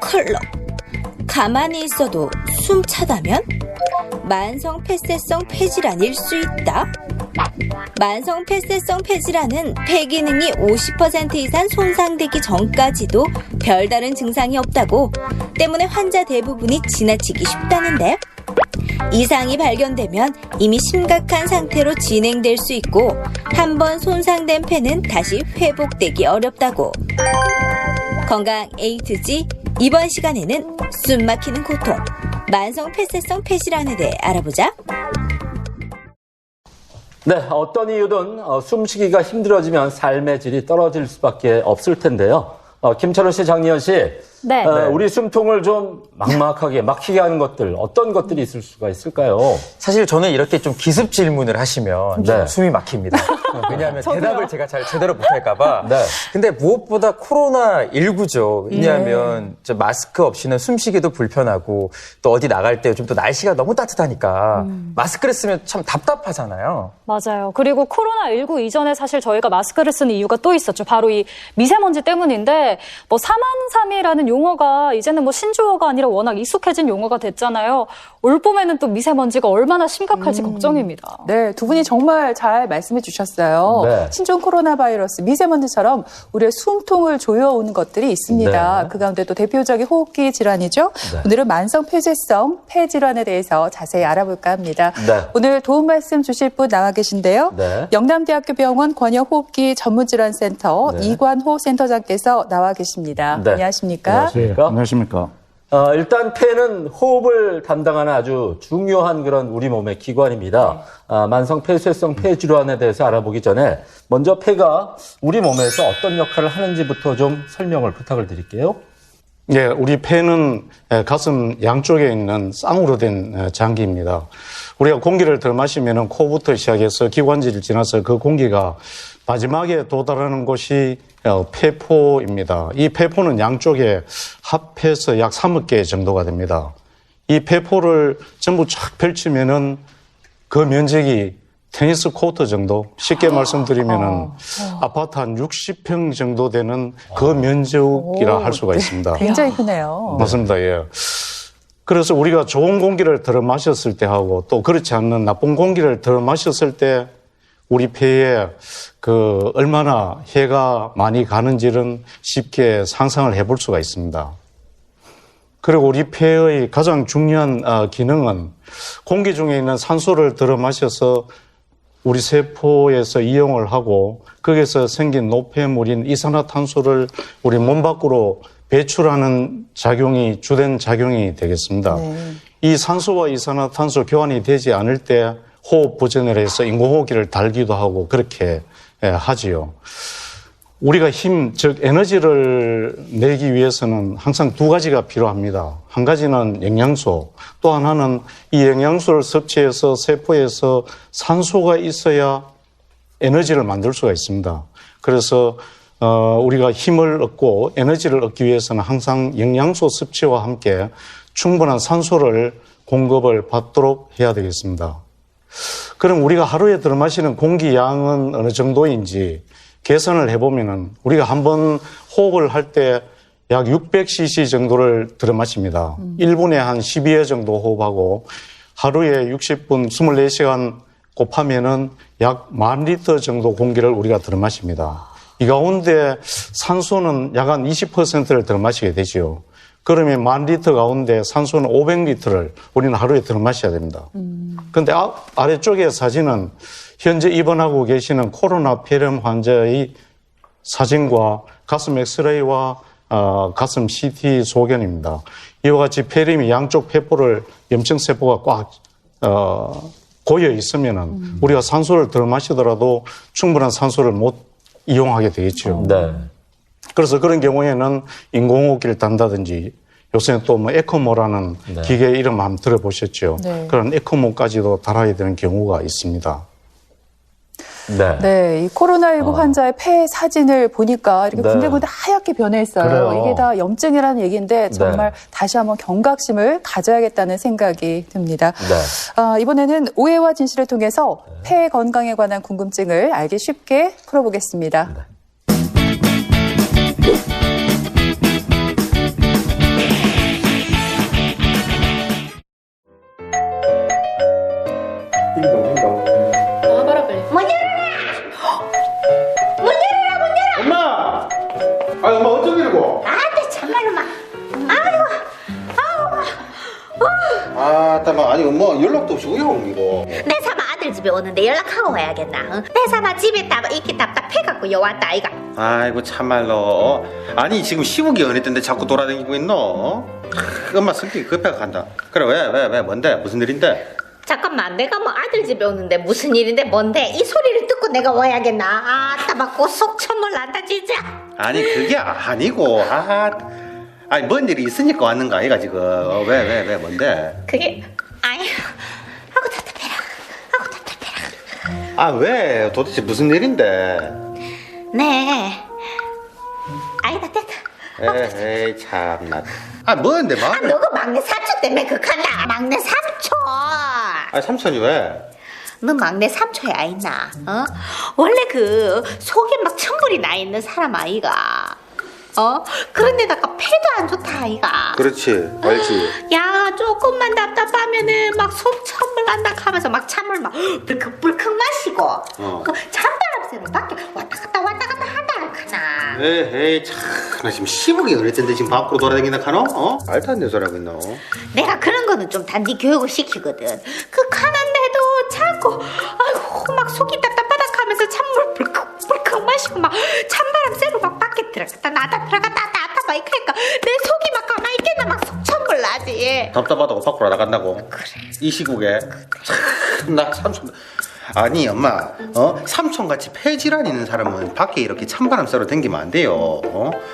컬럭. 가만히 있어도 숨 차다면? 만성 폐쇄성 폐질환일 수 있다? 만성 폐쇄성 폐질환은 폐 기능이 50% 이상 손상되기 전까지도 별다른 증상이 없다고, 때문에 환자 대부분이 지나치기 쉽다는데, 이상이 발견되면 이미 심각한 상태로 진행될 수 있고, 한번 손상된 폐는 다시 회복되기 어렵다고. 건강 A to G, 이번 시간에는 숨 막히는 고통, 만성 폐쇄성 폐질환에 대해 알아보자. 네, 어떤 이유든 숨쉬기가 힘들어지면 삶의 질이 떨어질 수밖에 없을 텐데요. 김철우 씨, 장리현 씨, 네. 우리 숨통을 좀 막막하게 막히게 하는 것들, 어떤 것들이 있을 수가 있을까요? 사실 저는 이렇게 좀 기습 질문을 하시면 좀 숨이 막힙니다. 왜냐하면 대답을 제가 잘 제대로 못할까봐. 네. 근데 무엇보다 코로나19죠. 왜냐하면 마스크 없이는 숨쉬기도 불편하고 또 어디 나갈 때 요즘 또 날씨가 너무 따뜻하니까 마스크를 쓰면 참 답답하잖아요. 맞아요. 그리고 코로나19 이전에 사실 저희가 마스크를 쓰는 이유가 또 있었죠. 바로 이 미세먼지 때문인데, 뭐 사만삼이라는 용어가 이제는 뭐 신조어가 아니라 워낙 익숙해진 용어가 됐잖아요. 올 봄에는 또 미세먼지가 얼마나 심각할지 걱정입니다. 네, 두 분이 정말 잘 말씀해 주셨어요. 네. 신종 코로나 바이러스, 미세먼지처럼 우리의 숨통을 조여오는 것들이 있습니다. 네. 그 가운데 또 대표적인 호흡기 질환이죠. 네. 오늘은 만성 폐쇄성 폐질환에 대해서 자세히 알아볼까 합니다. 네. 오늘 도움 말씀 주실 분 나와 계신데요. 네. 영남대학교 병원 권역호흡기 전문질환센터 네. 이관호 센터장께서 나와 계십니다. 네. 안녕하십니까? 안녕하십니까? 안녕하십니까? 일단 폐는 호흡을 담당하는 아주 중요한 그런 우리 몸의 기관입니다. 만성 폐쇄성 폐질환에 대해서 알아보기 전에 먼저 폐가 우리 몸에서 어떤 역할을 하는지부터 좀 설명을 부탁을 드릴게요. 예, 우리 폐는 가슴 양쪽에 있는 쌍으로 된 장기입니다. 우리가 공기를 들마시면 코부터 시작해서 기관지를 지나서 그 공기가 마지막에 도달하는 곳이 폐포입니다. 이 폐포는 양쪽에 합해서 약 3개 정도가 됩니다. 이 폐포를 전부 쫙 펼치면은 그 면적이 테니스 코트 정도, 쉽게 말씀드리면은 아파트 한 60평 정도 되는 그 면적이라 할 수가 있습니다. 굉장히 크네요. 맞습니다. 예. 그래서 우리가 좋은 공기를 들어 마셨을 때 하고 또 그렇지 않는 나쁜 공기를 들어 마셨을 때 우리 폐에 얼마나 해가 많이 가는지는 쉽게 상상을 해볼 수가 있습니다. 그리고 우리 폐의 가장 중요한 기능은 공기 중에 있는 산소를 들어 마셔서 우리 세포에서 이용을 하고 거기서 생긴 노폐물인 이산화탄소를 우리 몸 밖으로 배출하는 작용이 주된 작용이 되겠습니다. 네. 이 산소와 이산화탄소 교환이 되지 않을 때 호흡 부전을 해서 인공호흡기를 달기도 하고 그렇게 하지요. 우리가 즉 에너지를 내기 위해서는 항상 두 가지가 필요합니다. 한 가지는 영양소, 또 하나는 이 영양소를 섭취해서 세포에서 산소가 있어야 에너지를 만들 수가 있습니다. 그래서 우리가 힘을 얻고 에너지를 얻기 위해서는 항상 영양소 섭취와 함께 충분한 산소를 공급을 받도록 해야 되겠습니다. 그럼 우리가 하루에 들어마시는 공기 양은 어느 정도인지 계산을 해보면은 우리가 한번 호흡을 할 때 약 600cc 정도를 들어마십니다. 1분에 한 12회 정도 호흡하고 하루에 60분 24시간 곱하면은 약 10,000리터 정도 공기를 우리가 들어마십니다. 이 가운데 산소는 약 한 20%를 들어마시게 되지요. 그러면 10,000리터 가운데 산소는 500리터를 우리는 하루에 들어마셔야 됩니다. 그런데 아래쪽의 사진은 현재 입원하고 계시는 코로나 폐렴 환자의 사진과 가슴 엑스레이와 가슴 CT 소견입니다. 이와 같이 폐렴이 양쪽 폐포를 염증세포가 꽉 고여 있으면은 우리가 산소를 덜 마시더라도 충분한 산소를 못 이용하게 되겠죠. 네. 그래서 그런 경우에는 인공호흡기를 단다든지 요새는 또 뭐 에코모라는 네. 기계 이름 한번 들어보셨죠. 네. 그런 에코모까지도 달아야 되는 경우가 있습니다. 네. 네, 이 코로나19 환자의 폐 사진을 보니까 이렇게 네. 군데군데 하얗게 변해 있어요. 그래요. 이게 다 염증이라는 얘기인데 정말 다시 한번 경각심을 가져야겠다는 생각이 듭니다. 네. 이번에는 오해와 진실을 통해서 폐 건강에 관한 궁금증을 알기 쉽게 풀어보겠습니다. 아니 뭐 연락도 없이 왜 이거? 내 삼아 아들 집에 오는데 연락하고 와야겠나? 응? 내 삼아 집에 있기 답답해갖고 여 왔다 아이가. 아이고 참말로. 아니 지금 시국이 어느 때인데 자꾸 돌아다니고 있노? 엄마 성격이 급해가 간다. 그래 왜 뭔데 무슨 일인데? 잠깐만 내가 뭐 아들 집에 오는데 무슨 일인데 뭔데? 이 소리를 듣고 내가 와야겠나? 아따 맞고 속 천물 난다 진짜. 아니 그게 아니고 아니 뭔 일이 있으니까 왔는가 아이가 지금. 왜 뭔데? 그게 아이고 답답해라. 아 왜 도대체 무슨 일인데? 네. 아이다 됐다. 에이 참나. 아 뭔데 말? 너가 막내 삼촌 때문에 극한다. 막내 삼촌. 아 삼촌이 왜? 너 막내 삼촌이 아있나? 어? 원래 그 속에 막 천불이 나 있는 사람 아이가. 그런데다가 폐도 안 좋다 아이가. 그렇지 알지. 야 조금만 답답하면은 막 속 천물 난다 하면서 막 찬물 막 불컥 마시고 그 찬바람 쐬러 밖에 왔다 갔다 한다 하나. 에이 참나 지금 시국이 어릴 텐데 지금 밖으로 돌아다닌다 카노? 말도 안 되는 소리 하고 있노. 내가 그런 거는 좀 단디 교육을 시키거든. 그 가난데도 자꾸 아이고 막 속이 답답하다 하면서 찬물 불컥 마시고 막 찬바람 쐬러 막 밖에 들어갔다 나갔다 막 이러니까 내 속이 막 가만히 있겠나 막 속천물 나지. 답답하다고 밖으로 나간다고? 그래. 이 시국에 참나 삼촌. 아니 엄마 삼촌같이 폐질환 있는 사람은 밖에 이렇게 찬바람 쐬러 댕기면 안 돼요.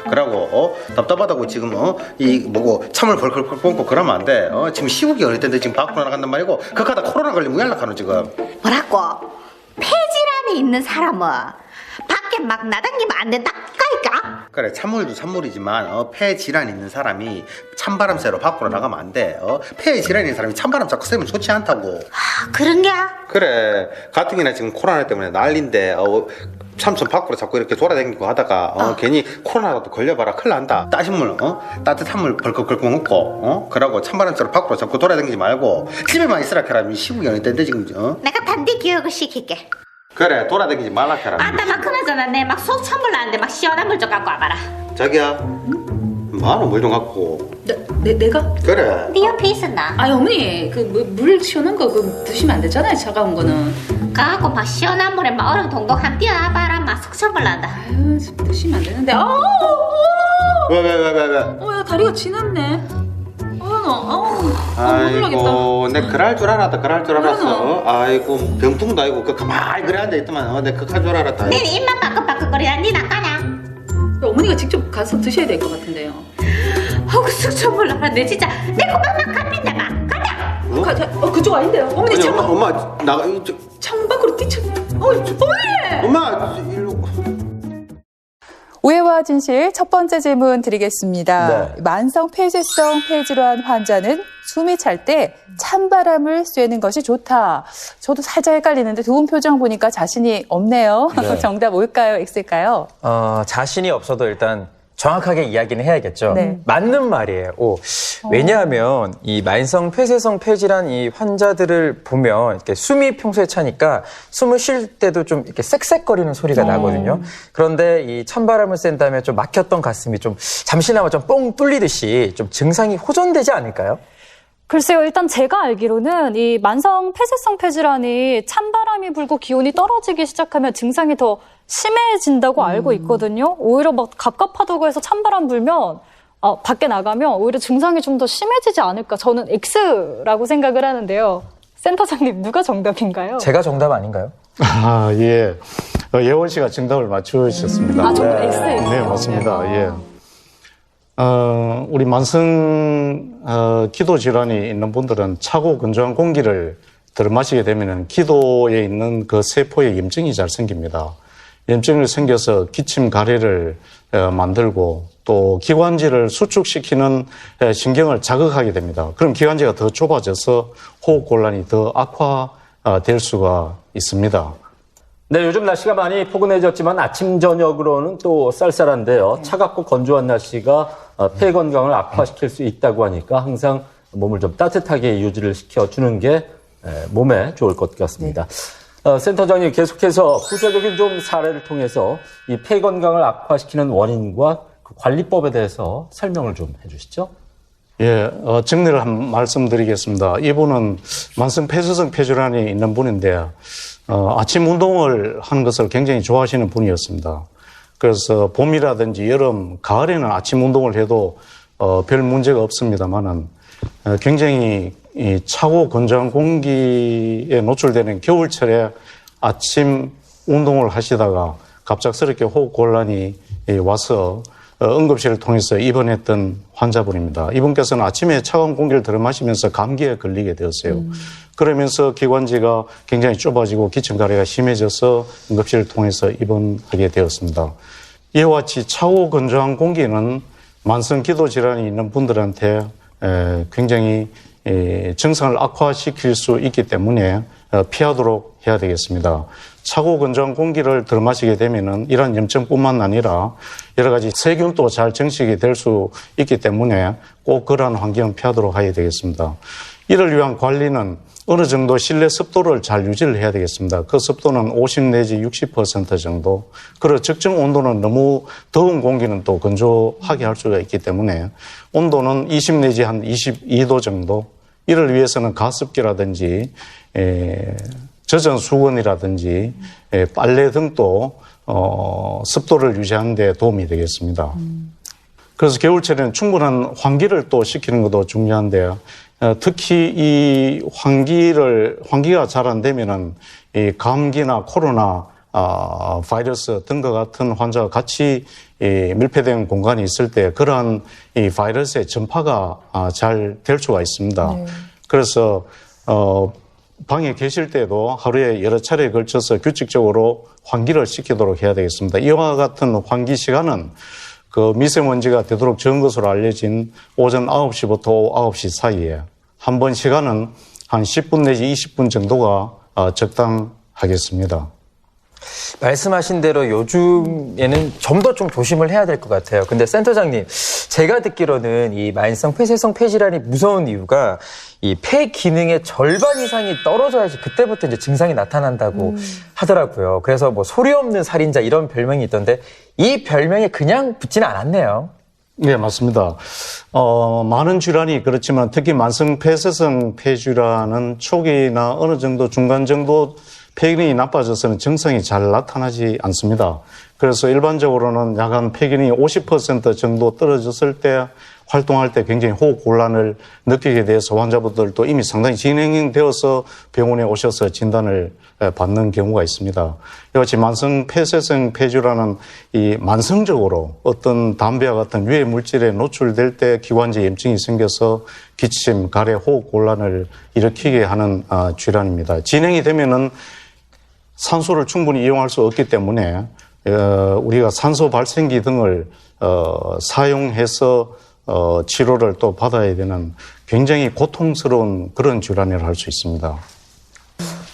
그러고 답답하다고 지금 이 뭐고 찬물 벌컥 뿜고 그러면 안 돼. 지금 시국이 어릴 텐데 지금 밖으로 나간단 말이고 그하다 코로나 걸리면 연락하노 지금. 뭐라고? 폐질환이 있는 사람은 밖에 막 나다니면 안 된다 까이까? 그래 찬물도 찬물이지만 폐 질환 있는 사람이 찬바람 쐬러 밖으로 나가면 안 돼. 폐 질환 있는 사람이 찬바람 자꾸 쐬면 좋지 않다고. 그런게야? 그래 가뜩이나 지금 코로나 때문에 난린데 삼촌 밖으로 자꾸 이렇게 돌아다니고 하다가 괜히 코로나라도 걸려봐라 큰일 난다. 따신 물 따뜻한 물 벌컥 먹고 그러고 찬바람 쐬러 밖으로 자꾸 돌아다니지 말고 집에만 있으라 캐라. 시국이 어느 때인데 지금 내가 단디 교육을 시킬게. 그래 돌아다니지 말라 캐라. 아따 막 그나저나 내 막 속 찬물 나는데 막 시원한 물 좀 갖고 와봐라. 자기야 많은 물 좀 갖고. 내가? 그래 네 옆에 있었나? 아니 어머니 물 시원한 거 드시면 안 되잖아요. 차가운 거는. 가갖고 막 시원한 물에 막 얼음 동동 한 뛰어와봐라. 막 속 찬물 난다. 아유 드시면 안 되는데. 왜? 야 다리가 지났네. 아이고, 내 그럴 줄 알았어. 아이고, 병풍도 아니고, 가만히 그래 앉아있더만, 내 그럴 줄 알았다. 내 입만 바꿔거리다 니 나가냐? 어머니가 직접 가서 드셔야 될 것 같은데요. 속 몰라. 내 진짜, 내 고방만 갑니다, 막. 가자. 그쪽 아닌데요. 어머니 아니, 창문. 엄마, 나가, 창문 밖으로 뛰쳐. 어머니! 엄마, 일로. 오해와 진실 첫 번째 질문 드리겠습니다. 네. 만성 폐쇄성 폐질환 환자는 숨이 찰 때 찬바람을 쐬는 것이 좋다. 저도 살짝 헷갈리는데 두 분 표정 보니까 자신이 없네요. 네. 정답 뭘까요? X일까요? 자신이 없어도 일단 정확하게 이야기는 해야겠죠. 네. 맞는 말이에요. 왜냐하면 이 만성 폐쇄성 폐질환 이 환자들을 보면 이렇게 숨이 평소에 차니까 숨을 쉴 때도 좀 이렇게 쌕쌕거리는 소리가 나거든요. 그런데 이 찬바람을 쐰 다음에 좀 막혔던 가슴이 좀 잠시나마 좀 뻥 뚫리듯이 좀 증상이 호전되지 않을까요? 글쎄요, 일단 제가 알기로는 이 만성 폐쇄성 폐질환이 찬바람이 불고 기온이 떨어지기 시작하면 증상이 더 심해진다고 알고 있거든요. 오히려 막 갑갑하다고 해서 찬바람 불면 밖에 나가면 오히려 증상이 좀 더 심해지지 않을까. 저는 X라고 생각을 하는데요. 센터장님 누가 정답인가요? 제가 정답 아닌가요? 아, 예. 예원 씨가 정답을 맞추셨습니다. 저도 X예요. 네, 맞습니다. 예. 우리 만성 기도 질환이 있는 분들은 차고 건조한 공기를 들이마시게 되면 기도에 있는 그 세포에 염증이 잘 생깁니다. 염증이 생겨서 기침 가래를 만들고 또 기관지를 수축시키는 신경을 자극하게 됩니다. 그럼 기관지가 더 좁아져서 호흡 곤란이 더 악화될 수가 있습니다. 네, 요즘 날씨가 많이 포근해졌지만 아침 저녁으로는 또 쌀쌀한데요. 차갑고 건조한 날씨가 폐 건강을 악화시킬 수 있다고 하니까 항상 몸을 좀 따뜻하게 유지를 시켜주는 게 몸에 좋을 것 같습니다. 센터장님 계속해서 구체적인 좀 사례를 통해서 이 폐 건강을 악화시키는 원인과 그 관리법에 대해서 설명을 좀 해주시죠. 예, 정리를 한 말씀드리겠습니다. 이분은 만성 폐쇄성 폐질환이 있는 분인데 아침 운동을 하는 것을 굉장히 좋아하시는 분이었습니다. 그래서 봄이라든지 여름, 가을에는 아침 운동을 해도 별 문제가 없습니다만은 굉장히 이 차고 건조한 공기에 노출되는 겨울철에 아침 운동을 하시다가 갑작스럽게 호흡 곤란이 와서 응급실을 통해서 입원했던 환자분입니다. 이분께서는 아침에 차가운 공기를 들이마시면서 감기에 걸리게 되었어요. 그러면서 기관지가 굉장히 좁아지고 기침가래가 심해져서 응급실을 통해서 입원하게 되었습니다. 이와 같이 차고 건조한 공기는 만성 기도 질환이 있는 분들한테 굉장히 증상을 악화시킬 수 있기 때문에 피하도록 해야 되겠습니다. 차고 건조한 공기를 들이마시게 되면은 이러한 염증뿐만 아니라 여러 가지 세균도 잘 증식이 될 수 있기 때문에 꼭 그러한 환경은 피하도록 해야 되겠습니다. 이를 위한 관리는 어느 정도 실내 습도를 잘 유지를 해야 되겠습니다. 그 습도는 50 내지 60% 정도. 그리고 적정 온도는 너무 더운 공기는 또 건조하게 할 수가 있기 때문에 온도는 20 내지 한 22도 정도. 이를 위해서는 가습기라든지 젖은 수건이라든지 빨래 등도 습도를 유지하는 데 도움이 되겠습니다. 그래서 겨울철에는 충분한 환기를 또 시키는 것도 중요한데요. 특히 이 환기가 잘 안 되면은 이 감기나 코로나 바이러스 등과 같은 환자가 같이 밀폐된 공간이 있을 때 그러한 이 바이러스의 전파가 잘 될 수가 있습니다. 네. 그래서 방에 계실 때도 하루에 여러 차례에 걸쳐서 규칙적으로 환기를 시키도록 해야 되겠습니다. 이와 같은 환기 시간은 그 미세먼지가 되도록 적은 것으로 알려진 오전 9시부터 오후 9시 사이에 한 번 시간은 한 10분 내지 20분 정도가 적당하겠습니다. 말씀하신 대로 요즘에는 좀 더 좀 조심을 해야 될 것 같아요. 근데 센터장님, 제가 듣기로는 이 만성 폐쇄성 폐질환이 무서운 이유가 이 폐 기능의 절반 이상이 떨어져야지 그때부터 이제 증상이 나타난다고 하더라고요. 그래서 뭐 소리 없는 살인자 이런 별명이 있던데 이 별명이 그냥 붙지는 않았네요. 네, 맞습니다. 많은 질환이 그렇지만 특히 만성 폐쇄성 폐질환은 초기나 어느 정도 중간 정도 폐 기능이 나빠져서는 증상이 잘 나타나지 않습니다. 그래서 일반적으로는 약 한 폐 기능이 50% 정도 떨어졌을 때 활동할 때 굉장히 호흡 곤란을 느끼게 돼서 환자분들도 이미 상당히 진행되어서 병원에 오셔서 진단을 받는 경우가 있습니다. 이같이 만성 폐쇄성 폐질환은 이 만성적으로 어떤 담배와 같은 유해 물질에 노출될 때 기관지 염증이 생겨서 기침, 가래, 호흡 곤란을 일으키게 하는 질환입니다. 진행이 되면은 산소를 충분히 이용할 수 없기 때문에 우리가 산소 발생기 등을 사용해서 치료를 또 받아야 되는 굉장히 고통스러운 그런 질환이라 할 수 있습니다.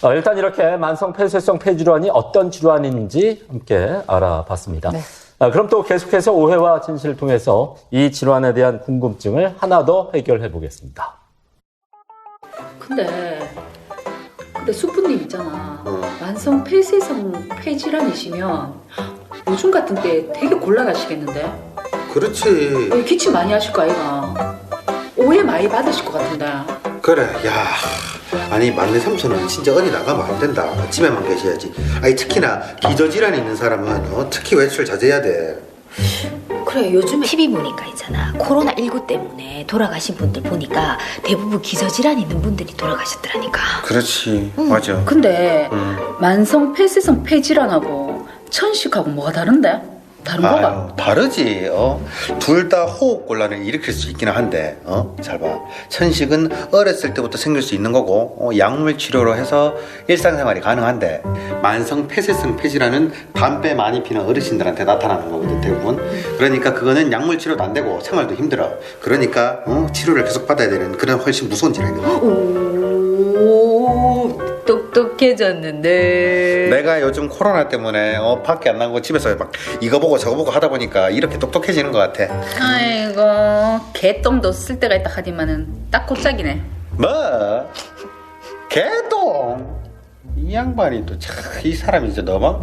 일단 이렇게 만성 폐쇄성 폐질환이 어떤 질환인지 함께 알아봤습니다. 네. 그럼 또 계속해서 오해와 진실을 통해서 이 질환에 대한 궁금증을 하나 더 해결해 보겠습니다. 근데 수프님 있잖아. 만성 폐쇄성 폐질환이시면 요즘 같은 때 되게 곤란하시겠는데? 그렇지. 기침 많이 하실 거 아이가? 오해 많이 받으실 것 같은데. 그래, 야, 아니 만내 삼촌은 진짜 어디 나가면 안 된다. 집에만 계셔야지. 아니 특히나 기저질환이 있는 사람은 특히 외출 자제해야 돼. 그래, 요즘에 TV 보니까 있잖아. 코로나19 때문에 돌아가신 분들 보니까 대부분 기저질환 있는 분들이 돌아가셨더라니까. 그렇지, 맞아. 근데 만성 폐쇄성 폐질환하고 천식하고 뭐가 다른데? 다른 거가? 다르지. 둘 다 호흡 곤란을 일으킬 수 있기는 한데 잘 봐. 천식은 어렸을 때부터 생길 수 있는 거고 약물 치료로 해서 일상생활이 가능한데 만성 폐쇄성 폐질환은 담배 많이 피는 어르신들한테 나타나는 거거든 대부분. 그러니까 그거는 약물 치료도 안 되고 생활도 힘들어. 그러니까 치료를 계속 받아야 되는 그런 훨씬 무서운 질환이거든. 똑똑해졌는데. 내가 요즘 코로나 때문에 밖에 안 나가고 집에서 막 이거 보고 저거 보고 하다 보니까 이렇게 똑똑해지는 것 같아. 아이고, 개똥도 쓸 때가 있다 하지만은 딱 곧짝이네. 뭐? 개똥? 이 양반이 또 참 이 사람이 진짜 너무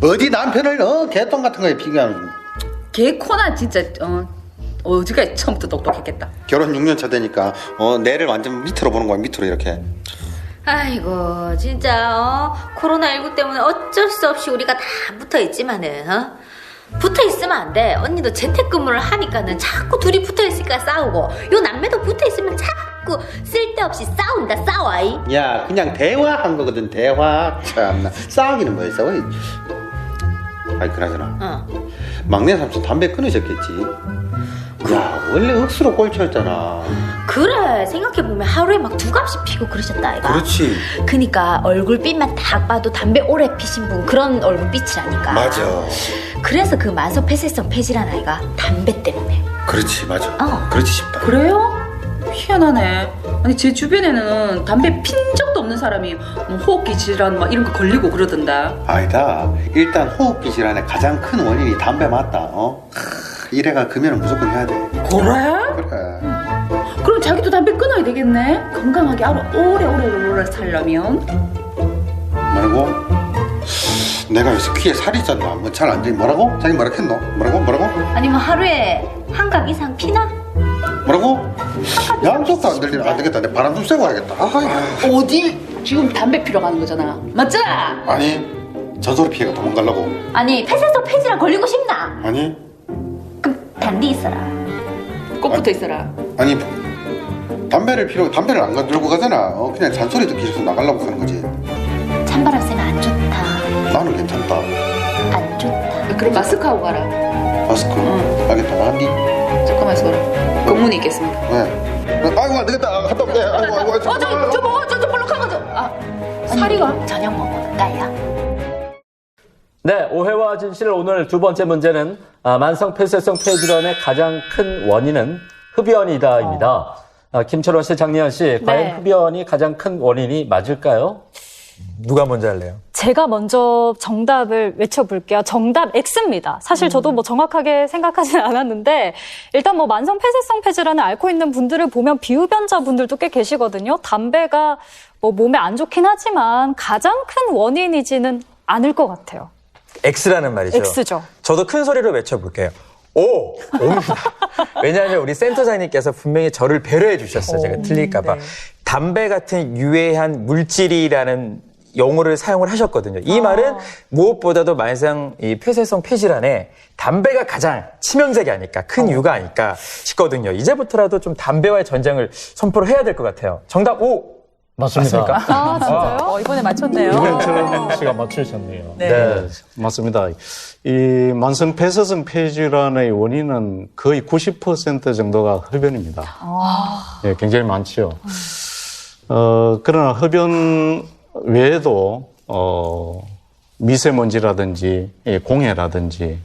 어디 남편을 개똥 같은 거에 비교하는. 개코나 진짜 어지가 처음부터 똑똑했겠다. 결혼 6년 차 되니까 뇌를 완전 밑으로 보는 거야. 밑으로 이렇게. 아이고 진짜 코로나19 때문에 어쩔 수 없이 우리가 다 붙어있지만은 붙어있으면 안 돼. 언니도 재택근무를 하니까는 자꾸 둘이 붙어있으니까 싸우고 요 남매도 붙어있으면 자꾸 쓸데없이 싸워. 야 그냥 대화한 거거든. 대화. 참나 싸우기는 뭐야 싸워. 아니 그나저나 막내 삼촌 담배 끊으셨겠지. 야 원래 억수로 꼴찌였잖아. 그래 생각해보면 하루에 막 2갑씩 피고 그러셨다 아이가. 그렇지. 그니까 얼굴빛만 딱 봐도 담배 오래 피신 분 그런 얼굴빛이라니까. 맞아. 그래서 그 만성 폐쇄성 폐질환 아이가 담배 때문에. 그렇지 맞아. 그렇지 싶다. 그래요? 희한하네. 아니 제 주변에는 담배 핀 적도 없는 사람이 뭐 호흡기 질환 막 이런 거 걸리고 그러던데. 아니다. 일단 호흡기 질환의 가장 큰 원인이 담배 맞다. 이래가 금연은 무조건 해야 돼. 그래. 그럼 자기도 담배 끊어야 되겠네. 건강하게 오래 살려면. 뭐라고? 내가 요새 귀에 살이 쪘나? 뭐 잘 안 들리. 뭐라고? 자기 뭐라 했노? 뭐라고? 아니면 하루에 한 갑 이상 피나? 뭐라고? 양쪽도 안 들리나? 안 되겠다. 내 바람 좀 쐬고 와야겠다. 어디? 지금 담배 피러 가는 거잖아. 맞지? 아니 전소리 피해가 도망가려고. 아니 폐쇄성 폐질환 걸리고 싶나? 아니 그럼 단디 있어라. 꼭 붙어 있어라. 아니 담배를 안 들고 가잖아. 그냥 잔소리 듣기 싫어서 나가려고 하는 거지. 찬바람 쐬면 안 좋다. 나는 괜찮다. 안 좋다. 그럼 마스크 하고 가라. 마스크. 알겠다. 나간디. 잠깐만 있어라. 검문이 있겠습니다. 네. 아이고 안 되겠다. 갔다 올게. 아이고. 저 볼록한 거죠. 사리가 저녁 먹을까요? 네, 오해와 진실 오늘 두 번째 문제는 만성 폐쇄성 폐질환의 가장 큰 원인은 흡연이다입니다. 김철원 씨, 장리연 씨, 과연 흡연이 가장 큰 원인이 맞을까요? 누가 먼저 할래요? 제가 먼저 정답을 외쳐볼게요. 정답 X입니다. 사실 저도 뭐 정확하게 생각하진 않았는데 일단 뭐 만성 폐쇄성 폐질환을 앓고 있는 분들을 보면 비흡연자분들도 꽤 계시거든요. 담배가 뭐 몸에 안 좋긴 하지만 가장 큰 원인이지는 않을 것 같아요. X라는 말이죠. X죠. 저도 큰 소리로 외쳐볼게요. 옵니다. 왜냐하면 우리 센터장님께서 분명히 저를 배려해 주셨어요. 제가 틀릴까봐. 네. 담배 같은 유해한 물질이라는 용어를 사용을 하셨거든요. 이 말은 무엇보다도 만성 이 폐쇄성 폐질환에 담배가 가장 치명적이 아닐까, 큰 이유가 아닐까 싶거든요. 이제부터라도 좀 담배와의 전쟁을 선포를 해야 될 것 같아요. 정답 O! 맞습니다. 진짜요? 이번에 맞췄네요. 이현철 씨가 맞추셨네요. 네. 맞습니다. 이 만성 폐쇄성 폐질환의 원인은 거의 90% 정도가 흡연입니다. 네, 굉장히 많죠. 그러나 흡연 외에도 미세먼지라든지 공해라든지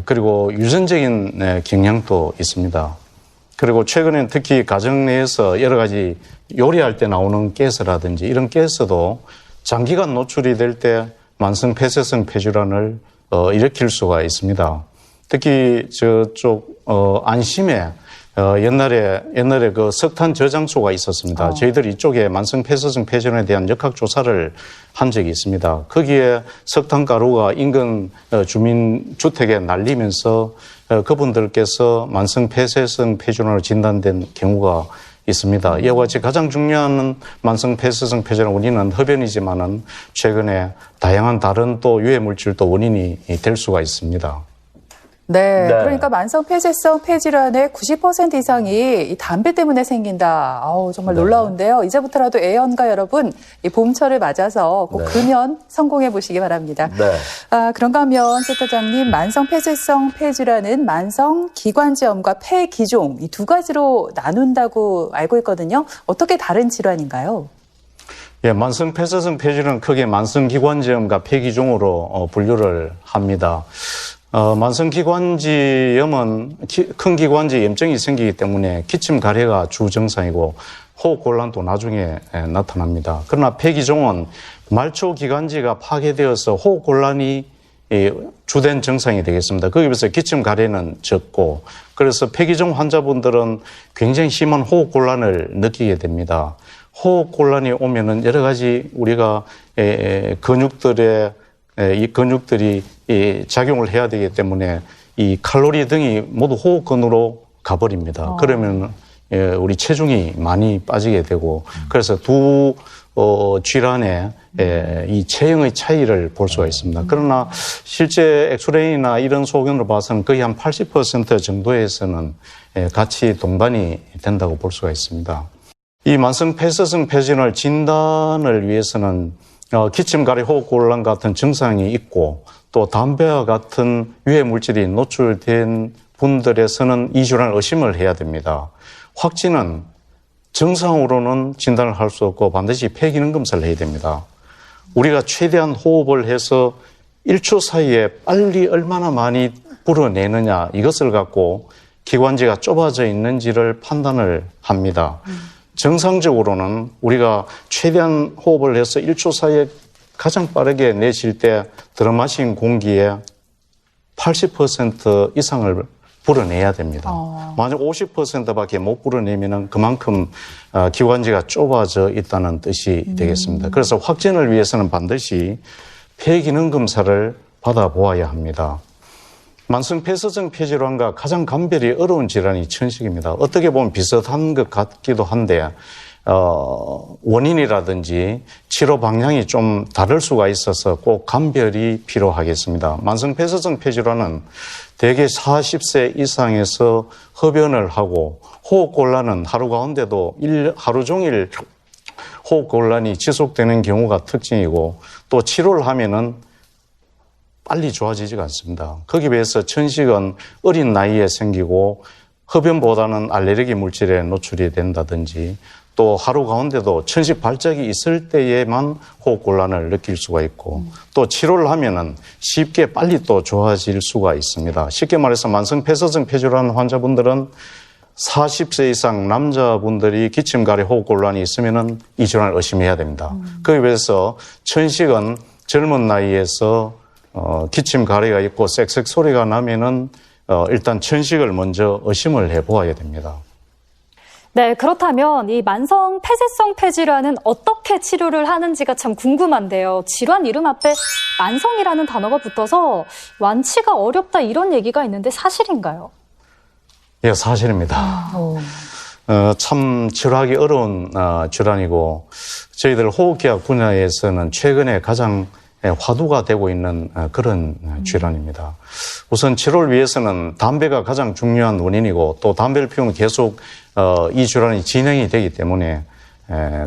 그리고 유전적인 경향도 있습니다. 그리고 최근엔 특히 가정 내에서 여러 가지 요리할 때 나오는 가스라든지 이런 가스도 장기간 노출이 될 때 만성 폐쇄성 폐질환을 일으킬 수가 있습니다. 특히 저쪽 안심에 옛날에 그 석탄 저장소가 있었습니다. 저희들이 이쪽에 만성 폐쇄성 폐질환에 대한 역학 조사를 한 적이 있습니다. 거기에 석탄 가루가 인근 주민 주택에 날리면서 그분들께서 만성 폐쇄성 폐질환으로 진단된 경우가 있습니다. 이와 같이 가장 중요한 만성 폐쇄성 폐질환 원인은 흡연이지만은 최근에 다양한 다른 또 유해 물질도 원인이 될 수가 있습니다. 네, 그러니까 만성 폐쇄성 폐질환의 90% 이상이 이 담배 때문에 생긴다. 정말 놀라운데요. 이제부터라도 애연가 여러분, 이 봄철을 맞아서 꼭 금연 성공해 보시기 바랍니다. 네. 그런가 하면 센터장님, 만성 폐쇄성 폐질환은 만성 기관지염과 폐기종 이 두 가지로 나눈다고 알고 있거든요. 어떻게 다른 질환인가요? 예, 만성 폐쇄성 폐질환은 크게 만성 기관지염과 폐기종으로 분류를 합니다. 만성 기관지염은 큰 기관지 염증이 생기기 때문에 기침 가래가 주 증상이고 호흡 곤란도 나중에 나타납니다. 그러나 폐기종은 말초 기관지가 파괴되어서 호흡 곤란이 주된 증상이 되겠습니다. 거기에 비해서 기침 가래는 적고 그래서 폐기종 환자분들은 굉장히 심한 호흡 곤란을 느끼게 됩니다. 호흡 곤란이 오면은 여러 가지 우리가 이 근육들이 작용을 해야 되기 때문에 이 칼로리 등이 모두 호흡근으로 가버립니다. 그러면 우리 체중이 많이 빠지게 되고 그래서 두 질환의 이 체형의 차이를 볼 수가 있습니다. 그러나 실제 엑스레이나 이런 소견으로 봐서는 거의 한 80% 정도에서는 같이 동반이 된다고 볼 수가 있습니다. 이 만성 폐쇄성 폐질환 진단을 위해서는 기침, 가래, 호흡곤란 같은 증상이 있고 또 담배와 같은 유해 물질이 노출된 분들에서는 이 질환을 의심을 해야 됩니다. 확진은 정상으로는 진단을 할 수 없고 반드시 폐기능 검사를 해야 됩니다. 우리가 최대한 호흡을 해서 1초 사이에 빨리 얼마나 많이 불어내느냐 이것을 갖고 기관지가 좁아져 있는지를 판단을 합니다. 정상적으로는 우리가 최대한 호흡을 해서 1초 사이에 가장 빠르게 내쉴 때 들어마신 공기의 80% 이상을 불어내야 됩니다. 만약 50%밖에 못 불어내면 그만큼 기관지가 좁아져 있다는 뜻이 되겠습니다. 그래서 확진을 위해서는 반드시 폐기능 검사를 받아보아야 합니다. 만성 폐쇄성 폐질환과 가장 감별이 어려운 질환이 천식입니다. 어떻게 보면 비슷한 것 같기도 한데 원인이라든지 치료 방향이 좀 다를 수가 있어서 꼭 감별이 필요하겠습니다. 만성 폐쇄성 폐질환은 대개 40세 이상에서 흡연을 하고 호흡곤란은 하루 가운데도 하루 종일 호흡곤란이 지속되는 경우가 특징이고 또 치료를 하면은 빨리 좋아지지가 않습니다. 거기에 비해서 천식은 어린 나이에 생기고 흡연보다는 알레르기 물질에 노출이 된다든지 또 하루 가운데도 천식 발작이 있을 때에만 호흡곤란을 느낄 수가 있고 또 치료를 하면은 쉽게 빨리 또 좋아질 수가 있습니다. 쉽게 말해서 만성 폐쇄성 폐질환 환자분들은 40세 이상 남자분들이 기침, 가래, 호흡곤란이 있으면은 이 질환을 의심해야 됩니다. 거기에 비해서 천식은 젊은 나이에서 기침, 가래가 있고 쌕쌕 소리가 나면은 일단 천식을 먼저 의심을 해보아야 됩니다. 네, 그렇다면 이 만성 폐쇄성 폐질환은 어떻게 치료를 하는지가 참 궁금한데요. 질환 이름 앞에 만성이라는 단어가 붙어서 완치가 어렵다 이런 얘기가 있는데 사실인가요? 예, 사실입니다. 참 치료하기 어려운 질환이고 저희들 호흡기학 분야에서는 최근에 가장 화두가 되고 있는 그런 질환입니다. 우선 치료를 위해서는 담배가 가장 중요한 원인이고 또 담배를 피우면 계속 이 질환이 진행이 되기 때문에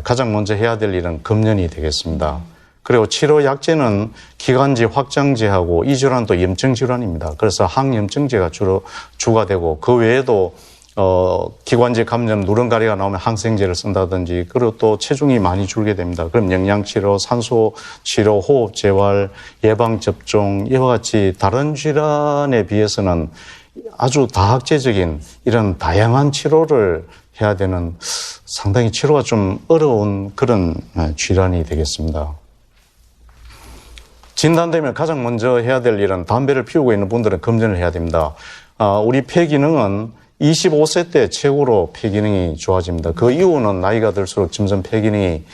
가장 먼저 해야 될 일은 금연이 되겠습니다. 그리고 치료 약제는 기관지 확장제하고 이 질환도 염증 질환입니다. 그래서 항염증제가 주로 주가 되고 그 외에도 기관지 감염, 누런가리가 나오면 항생제를 쓴다든지 그리고 또 체중이 많이 줄게 됩니다. 그럼 영양치료, 산소치료, 호흡재활, 예방접종 이와 같이 다른 질환에 비해서는 아주 다학제적인 이런 다양한 치료를 해야 되는 상당히 치료가 좀 어려운 그런 질환이 되겠습니다. 진단되면 가장 먼저 해야 될 일은 담배를 피우고 있는 분들은 금연을 해야 됩니다. 우리 폐기능은 25세 때 최고로 폐기능이 좋아집니다. 그 이후는 나이가 들수록 점점 폐기능이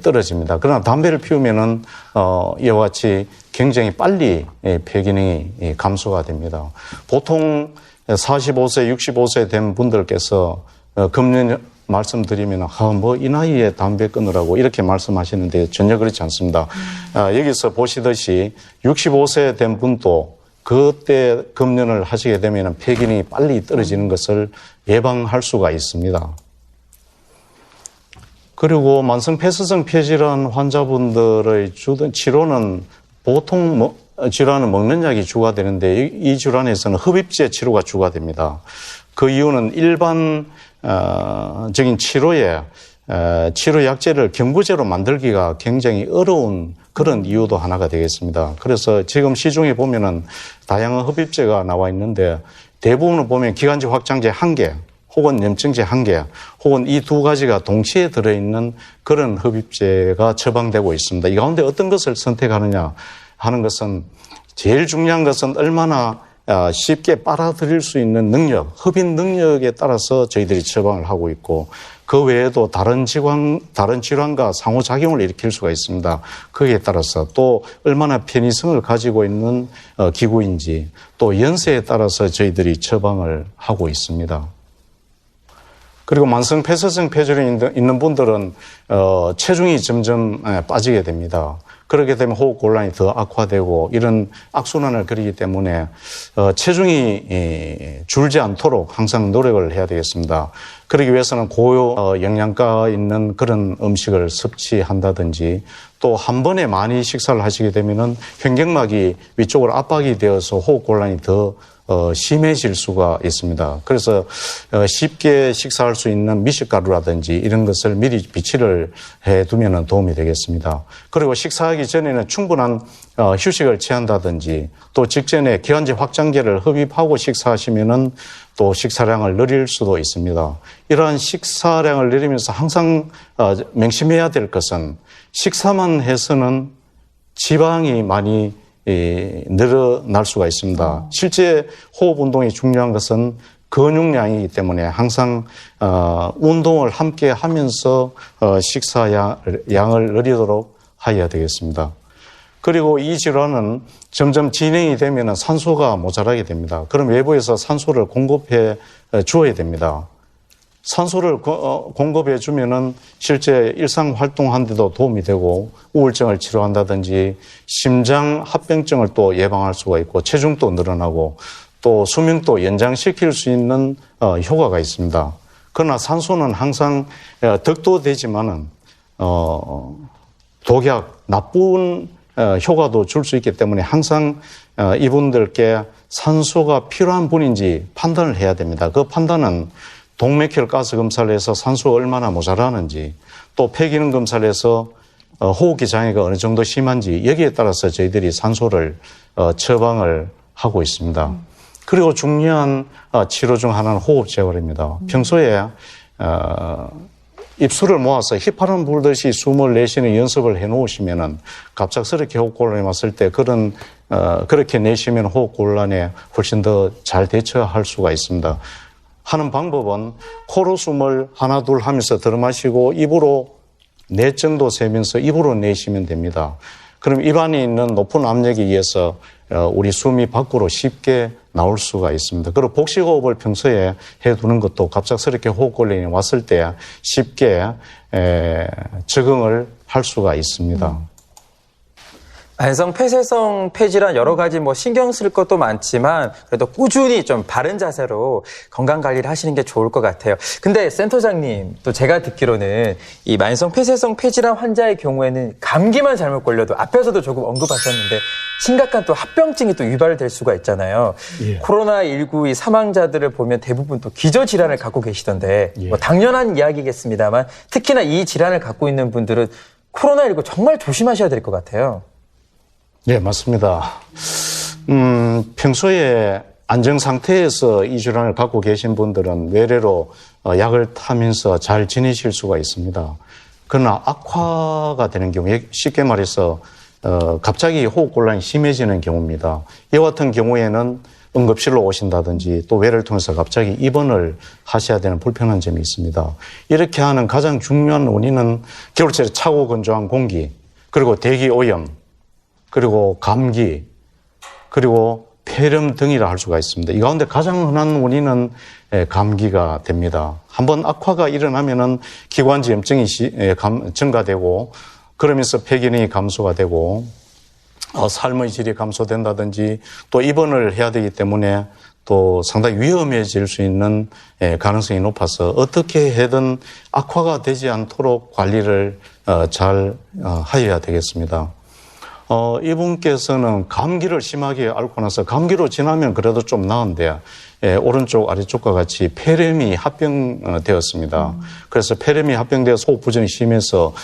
떨어집니다. 그러나 담배를 피우면은 이와 같이 굉장히 빨리 폐기능이 감소가 됩니다. 보통 45세, 65세 된 분들께서 금연 말씀드리면 뭐 이 나이에 담배 끊으라고 이렇게 말씀하시는데 전혀 그렇지 않습니다. 여기서 보시듯이 65세 된 분도 그때 금연을 하시게 되면 폐기능이 빨리 떨어지는 것을 예방할 수가 있습니다. 그리고 만성 폐쇄성 폐질환 환자분들의 주된 치료는 보통 질환은 먹는 약이 주가 되는데 이 질환에서는 흡입제 치료가 주가 됩니다. 그 이유는 일반적인 치료에 치료 약제를 경구제로 만들기가 굉장히 어려운 그런 이유도 하나가 되겠습니다. 그래서 지금 시중에 보면은 다양한 흡입제가 나와 있는데 대부분을 보면 기관지 확장제 1개 혹은 염증제 1개 혹은 이 두 가지가 동시에 들어있는 그런 흡입제가 처방되고 있습니다. 이 가운데 어떤 것을 선택하느냐 하는 것은 제일 중요한 것은 얼마나 쉽게 빨아들일 수 있는 능력, 흡인 능력에 따라서 저희들이 처방을 하고 있고 그 외에도 다른 질환과 상호작용을 일으킬 수가 있습니다. 거기에 따라서 또 얼마나 편의성을 가지고 있는 기구인지 또 연세에 따라서 저희들이 처방을 하고 있습니다. 그리고 만성 폐쇄성 폐질환이 있는 분들은 체중이 점점 빠지게 됩니다. 그렇게 되면 호흡 곤란이 더 악화되고 이런 악순환을 그리기 때문에 체중이 줄지 않도록 항상 노력을 해야 되겠습니다. 그러기 위해서는 고요 영양가 있는 그런 음식을 섭취한다든지 또 한 번에 많이 식사를 하시게 되면은 횡격막이 위쪽으로 압박이 되어서 호흡 곤란이 더 심해질 수가 있습니다. 그래서 쉽게 식사할 수 있는 미숫가루라든지 이런 것을 미리 비치를 해두면 도움이 되겠습니다. 그리고 식사하기 전에는 충분한 휴식을 취한다든지 또 직전에 기관지 확장제를 흡입하고 식사하시면은 또 식사량을 늘릴 수도 있습니다. 이러한 식사량을 늘리면서 항상 명심해야 될 것은 식사만 해서는 지방이 많이 늘어날 수가 있습니다. 실제 호흡 운동이 중요한 것은 근육량이기 때문에 항상 운동을 함께 하면서 식사량을 늘리도록 해야 되겠습니다. 그리고 이 질환은 점점 진행이 되면 산소가 모자라게 됩니다. 그럼 외부에서 산소를 공급해 주어야 됩니다. 산소를 공급해 주면은 실제 일상 활동하는 데도 도움이 되고 우울증을 치료한다든지 심장 합병증을 또 예방할 수가 있고 체중도 늘어나고 또 수명도 연장시킬 수 있는 효과가 있습니다. 그러나 산소는 항상 덕도 되지만은 독약, 나쁜 효과도 줄 수 있기 때문에 항상 이분들께 산소가 필요한 분인지 판단을 해야 됩니다. 그 판단은 동맥혈 가스 검사를 해서 산소가 얼마나 모자라는지 또 폐기능 검사를 해서 호흡기 장애가 어느 정도 심한지 여기에 따라서 저희들이 산소를 처방을 하고 있습니다. 그리고 중요한 치료 중 하나는 호흡 재활입니다. 평소에 입술을 모아서 휘파람 불듯이 숨을 내쉬는 연습을 해놓으시면은 갑작스럽게 호흡 곤란이 왔을 때 그렇게 내쉬면 호흡 곤란에 훨씬 더 잘 대처할 수가 있습니다. 하는 방법은 코로 숨을 하나 둘 하면서 들어마시고 입으로 넷 정도 세면서 입으로 내쉬면 됩니다. 그럼 입안에 있는 높은 압력에 의해서 우리 숨이 밖으로 쉽게 나올 수가 있습니다. 그리고 복식호흡을 평소에 해두는 것도 갑작스럽게 호흡곤란이 왔을 때 쉽게 적응을 할 수가 있습니다. 만성 폐쇄성 폐질환 여러 가지 신경 쓸 것도 많지만 그래도 꾸준히 좀 바른 자세로 건강 관리를 하시는 게 좋을 것 같아요. 근데 센터장님, 또 제가 듣기로는 이 만성 폐쇄성 폐질환 환자의 경우에는 감기만 잘못 걸려도 앞에서도 조금 언급하셨는데 심각한 또 합병증이 또 유발될 수가 있잖아요. 예. 코로나19 이 사망자들을 보면 대부분 또 기저질환을 갖고 계시던데 예. 당연한 이야기겠습니다만 특히나 이 질환을 갖고 있는 분들은 코로나19 정말 조심하셔야 될 것 같아요. 네, 맞습니다. 평소에 안정 상태에서 이 질환을 갖고 계신 분들은 외래로 약을 타면서 잘 지내실 수가 있습니다. 그러나 악화가 되는 경우, 쉽게 말해서 갑자기 호흡곤란이 심해지는 경우입니다. 이와 같은 경우에는 응급실로 오신다든지 또 외래를 통해서 갑자기 입원을 하셔야 되는 불편한 점이 있습니다. 이렇게 하는 가장 중요한 원인은 겨울철에 차고 건조한 공기, 그리고 대기 오염, 그리고 감기, 그리고 폐렴 등이라 할 수가 있습니다. 이 가운데 가장 흔한 원인은 감기가 됩니다. 한번 악화가 일어나면은 기관지 염증이 증가되고 그러면서 폐기능이 감소가 되고 삶의 질이 감소된다든지 또 입원을 해야 되기 때문에 또 상당히 위험해질 수 있는 가능성이 높아서 어떻게 해든 악화가 되지 않도록 관리를 잘 하여야 되겠습니다. 이분께서는 감기를 심하게 앓고 나서 감기로 지나면 그래도 좀 나은데 오른쪽 아래쪽과 같이 폐렴이 합병되었습니다. 그래서 폐렴이 합병되어서 호흡 부전이 심해서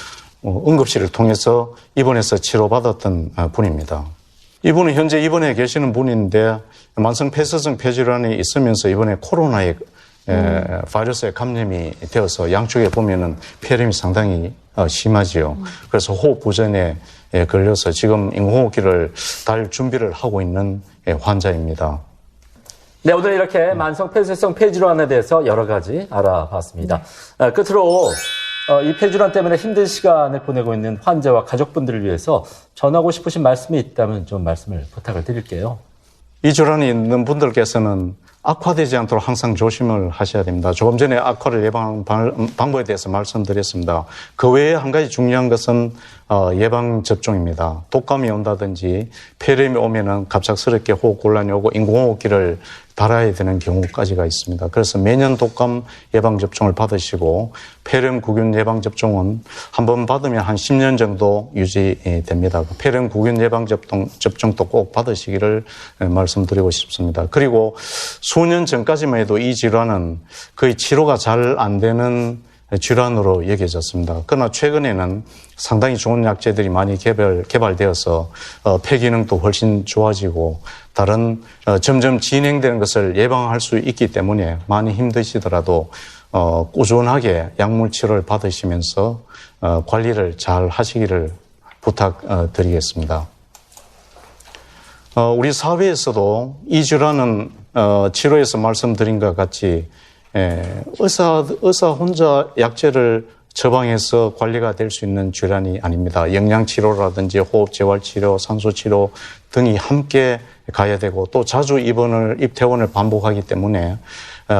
응급실을 통해서 입원해서 치료받았던 분입니다. 이분은 현재 입원해 계시는 분인데 만성 폐쇄성 폐질환이 있으면서 이번에 코로나에 바이러스에 감염이 되어서 양쪽에 보면은 폐렴이 상당히 심하지요. 그래서 호흡 부전에 걸려서 지금 인공호흡기를 달 준비를 하고 있는 환자입니다. 네, 오늘 이렇게 만성 폐쇄성 폐질환에 대해서 여러 가지 알아봤습니다. 끝으로 이 폐질환 때문에 힘든 시간을 보내고 있는 환자와 가족분들을 위해서 전하고 싶으신 말씀이 있다면 좀 말씀을 부탁을 드릴게요. 이 질환이 있는 분들께서는 악화되지 않도록 항상 조심을 하셔야 됩니다. 조금 전에 악화를 예방 방법에 대해서 말씀드렸습니다. 그 외에 한 가지 중요한 것은 예방접종입니다. 독감이 온다든지 폐렴이 오면은 갑작스럽게 호흡곤란이 오고 인공호흡기를 달아야 되는 경우까지가 있습니다. 그래서 매년 독감 예방접종을 받으시고 폐렴 구균 예방접종은 한번 받으면 한 10년 정도 유지됩니다. 폐렴 구균 예방접종도 꼭 받으시기를 말씀드리고 싶습니다. 그리고 수년 전까지만 해도 이 질환은 거의 치료가 잘 안 되는 질환으로 여겨졌습니다. 그러나 최근에는 상당히 좋은 약제들이 많이 개발되어서 폐 기능도 훨씬 좋아지고 다른 점점 진행되는 것을 예방할 수 있기 때문에 많이 힘드시더라도 꾸준하게 약물 치료를 받으시면서 관리를 잘 하시기를 부탁드리겠습니다. 우리 사회에서도 이 질환은 치료에서 말씀드린 것 같이 의사 혼자 약제를 처방해서 관리가 될 수 있는 질환이 아닙니다. 영양치료라든지 호흡재활치료, 산소치료 등이 함께 가야 되고 또 자주 입퇴원을 반복하기 때문에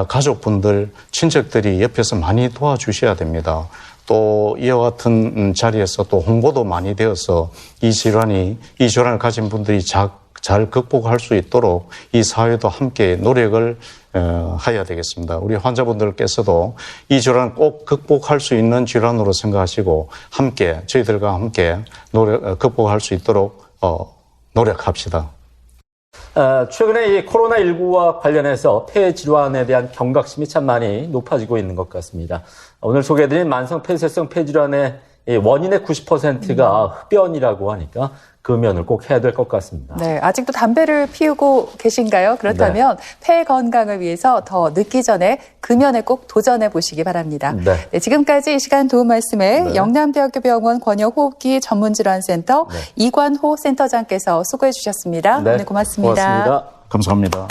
가족분들, 친척들이 옆에서 많이 도와주셔야 됩니다. 또 이와 같은 자리에서 또 홍보도 많이 되어서 이 질환을 가진 분들이 잘 극복할 수 있도록 이 사회도 함께 노력을 해야 되겠습니다. 우리 환자분들께서도 이 질환 꼭 극복할 수 있는 질환으로 생각하시고 저희들과 함께 극복할 수 있도록 노력합시다. 최근에 이 코로나19와 관련해서 폐 질환에 대한 경각심이 참 많이 높아지고 있는 것 같습니다. 오늘 소개해드린 만성 폐쇄성 폐질환의 원인의 90%가 흡연이라고 하니까 금연을 꼭 해야 될 것 같습니다. 네, 아직도 담배를 피우고 계신가요? 그렇다면 폐 건강을 위해서 더 늦기 전에 금연에 꼭 도전해 보시기 바랍니다. 네, 지금까지 이 시간 도움 말씀에 영남대학교 병원 권역호흡기 전문질환센터 이관호 센터장께서 수고해 주셨습니다. 오늘 고맙습니다. 고맙습니다. 감사합니다.